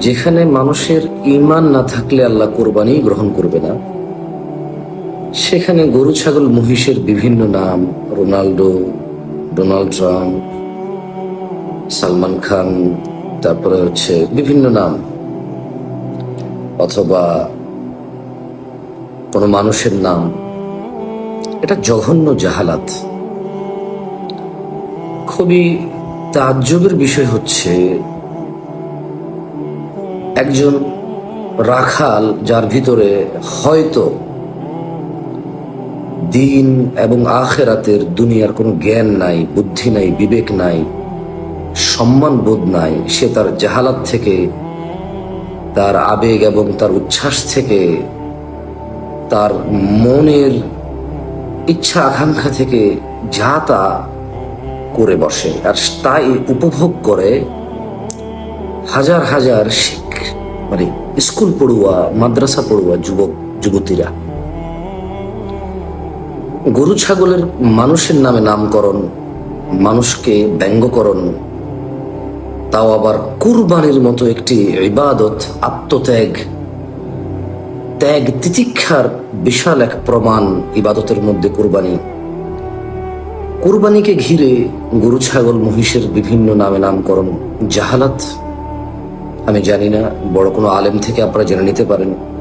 যেখানে মানুষের ঈমান না থাকলে আল্লাহ কোরবানি গ্রহণ করবে না, সেখানে গরু ছাগল মহিষের বিভিন্ন নাম, Ronaldo, Donald Trump, Salman Khan, তারপরে বিভিন্ন নাম, অথবা কোনো মানুষের নাম, এটা জঘন্য জাহালাত। খুবই তাজ্জবের বিষয় হচ্ছে, একজন রাখাল যার ভিতরে হয়তো দিন এবং আখেরাতের দুনিয়ার কোনো জ্ঞান নাই, বুদ্ধি নাই, বিবেক নাই, সম্মান বোধ নাই, সে তার জাহালাত থেকে, তার আবেগ এবং তার উচ্ছ্বাস থেকে, তার মনের ইচ্ছা আকাঙ্ক্ষা থেকে যা তা করে বসে, আর তাই উপভোগ করে হাজার হাজার স্কুল পড়ুয়া, মাদ্রাসা পড়ুয়া যুবক যুবতীরা। গরু ছাগলের মানুষের নামে নামকরণ, মানুষকে ব্যঙ্গকরণ, তাও আবার কুরবানির মতো একটি ইবাদত, আত্মত্যাগ, ত্যাগ তিতিক্ষার বিশাল এক প্রমাণ ইবাদতের মধ্যে কুরবানি। কুরবানিকে ঘিরে গরু ছাগল মহিষের বিভিন্ন নামে নামকরণ, জাহালাত। আমি জানি না, বড় কোনো আলেম থেকে আপনারা জেনে নিতে পারেন।